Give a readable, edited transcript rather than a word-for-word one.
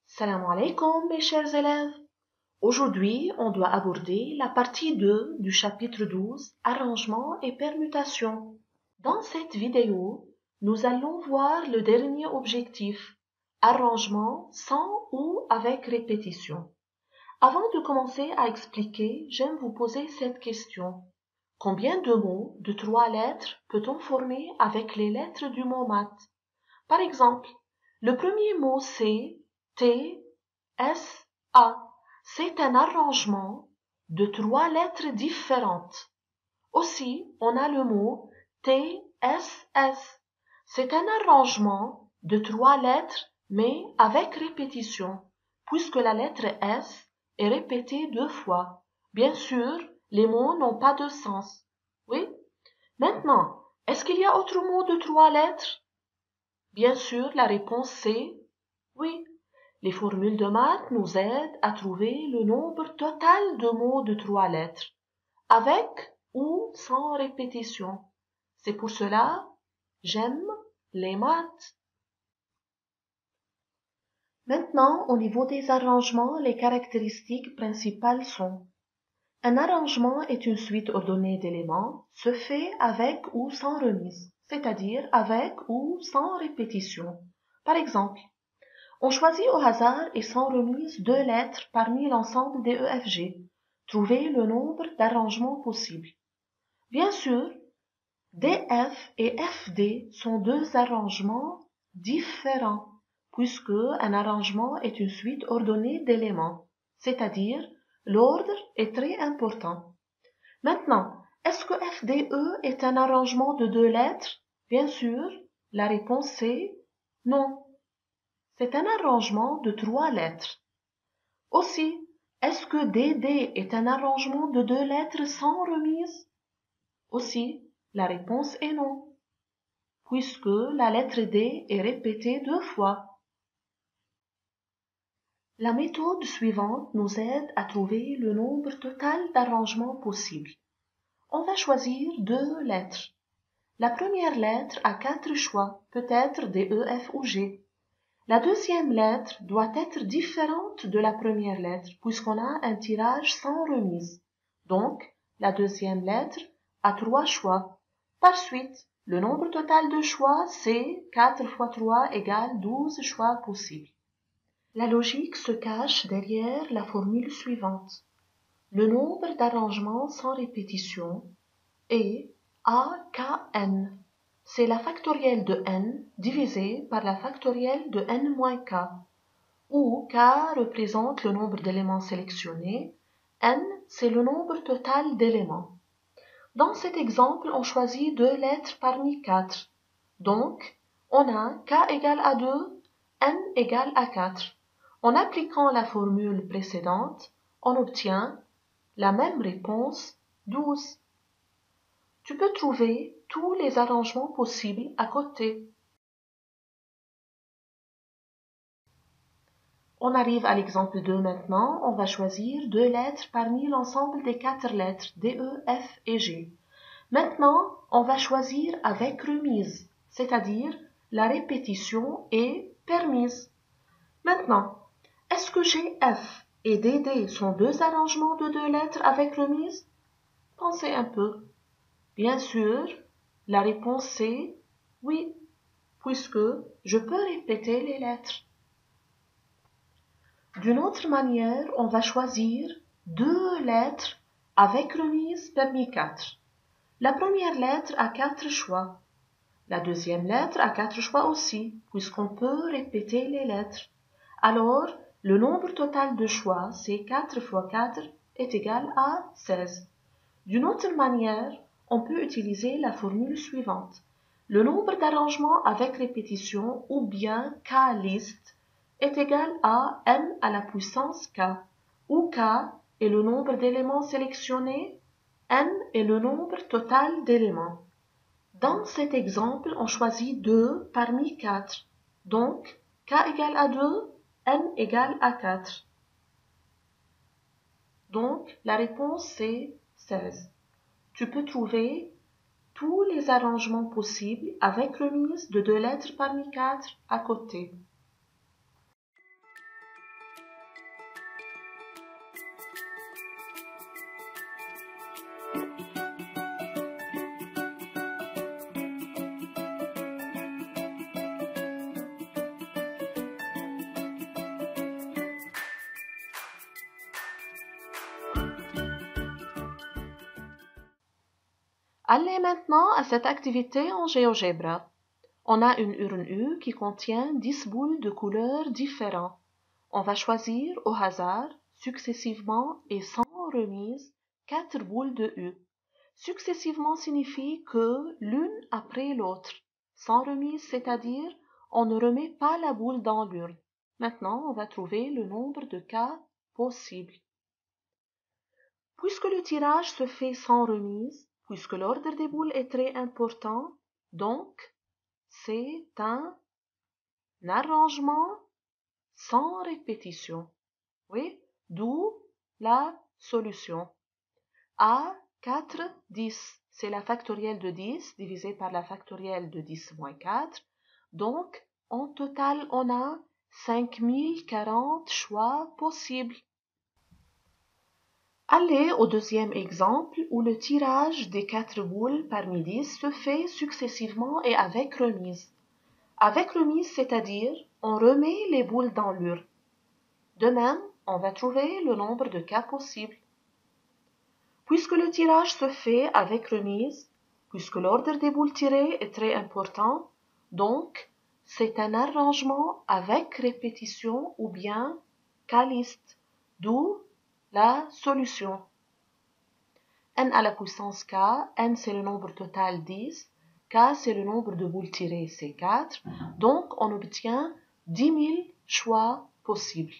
Salam alaikum mes chers élèves. Aujourd'hui, on doit aborder la partie 2 du chapitre 12, Arrangement et permutation. Dans cette vidéo, nous allons voir le dernier objectif, arrangement sans ou avec répétition. Avant de commencer à expliquer, j'aime vous poser cette question. Combien de mots de 3 lettres peut-on former avec les lettres du mot maths? Par exemple, le premier mot c'est T, S, A. C'est un arrangement de 3 lettres différentes. Aussi, on a le mot T, S, S. C'est un arrangement de 3 lettres, mais avec répétition, puisque la lettre S est répétée 2 fois. Bien sûr, les mots n'ont pas de sens. Oui? Maintenant, est-ce qu'il y a autre mot de 3 lettres? Bien sûr, la réponse c'est oui. Les formules de maths nous aident à trouver le nombre total de mots de 3 lettres, avec ou sans répétition. C'est pour cela, j'aime les maths. Maintenant, au niveau des arrangements, les caractéristiques principales sont: un arrangement est une suite ordonnée d'éléments, se fait avec ou sans remise, c'est-à-dire avec ou sans répétition. Par exemple, on choisit au hasard et sans remise 2 lettres parmi l'ensemble des EFG. Trouvez le nombre d'arrangements possibles. Bien sûr, DF et FD sont 2 arrangements différents, puisque un arrangement est une suite ordonnée d'éléments, c'est-à-dire l'ordre est très important. Maintenant, est-ce que FDE est un arrangement de 2 lettres? Bien sûr, la réponse est non. C'est un arrangement de 3 lettres. Aussi, est-ce que DD est un arrangement de 2 lettres sans remise? Aussi, la réponse est non, puisque la lettre D est répétée 2 fois. La méthode suivante nous aide à trouver le nombre total d'arrangements possibles. On va choisir 2 lettres. La première lettre a 4 choix, peut être des E, F ou G. La deuxième lettre doit être différente de la première lettre, puisqu'on a un tirage sans remise. Donc, la deuxième lettre a 3 choix. Par suite, le nombre total de choix, c'est 4 fois 3 égale 12 choix possibles. La logique se cache derrière la formule suivante. Le nombre d'arrangements sans répétition est AKN. C'est la factorielle de n divisée par la factorielle de n-k, où k représente le nombre d'éléments sélectionnés, n c'est le nombre total d'éléments. Dans cet exemple, on choisit 2 lettres parmi 4. Donc, on a k égale à 2, n égale à 4. En appliquant la formule précédente, on obtient la même réponse, 12. Tu peux trouver tous les arrangements possibles à côté. On arrive à l'exemple 2 maintenant. On va choisir 2 lettres parmi l'ensemble des 4 lettres D, E, F et G. Maintenant, on va choisir avec remise, c'est-à-dire la répétition est permise. Maintenant, est-ce que GF et DD sont 2 arrangements de 2 lettres avec remise? Pensez un peu. Bien sûr, la réponse est oui, puisque je peux répéter les lettres. D'une autre manière, on va choisir 2 lettres avec remise parmi 4. La première lettre a 4 choix. La deuxième lettre a 4 choix aussi, puisqu'on peut répéter les lettres. Alors, le nombre total de choix, c'est 4 fois 4, est égal à 16. D'une autre manière, on peut utiliser la formule suivante. Le nombre d'arrangements avec répétition ou bien k-list est égal à n à la puissance k, où k est le nombre d'éléments sélectionnés, n est le nombre total d'éléments. Dans cet exemple, on choisit 2 parmi 4. Donc, k égale à 2, n égale à 4. Donc, la réponse c'est 16. tu peux trouver tous les arrangements possibles avec remise de 2 lettres parmi 4 à côté. Allez maintenant à cette activité en GeoGebra. On a une urne U qui contient 10 boules de couleurs différentes. On va choisir au hasard, successivement et sans remise, 4 boules de U. Successivement signifie que l'une après l'autre. Sans remise, c'est-à-dire on ne remet pas la boule dans l'urne. Maintenant, on va trouver le nombre de cas possibles. Puisque le tirage se fait sans remise, puisque l'ordre des boules est très important, donc c'est un arrangement sans répétition. Oui, d'où la solution. A, 4, 10. C'est la factorielle de 10 divisée par la factorielle de 10 moins 4. Donc, en total, on a 5040 choix possibles. Allez au deuxième exemple où le tirage des 4 boules parmi 10 se fait successivement et avec remise. Avec remise, c'est-à-dire on remet les boules dans l'urne. De même, on va trouver le nombre de cas possibles. Puisque le tirage se fait avec remise, puisque l'ordre des boules tirées est très important, donc c'est un arrangement avec répétition ou bien K-liste, d'où la solution. N à la puissance K, N c'est le nombre total 10, K c'est le nombre de boules tirées, c'est 4, donc on obtient 10 000 choix possibles.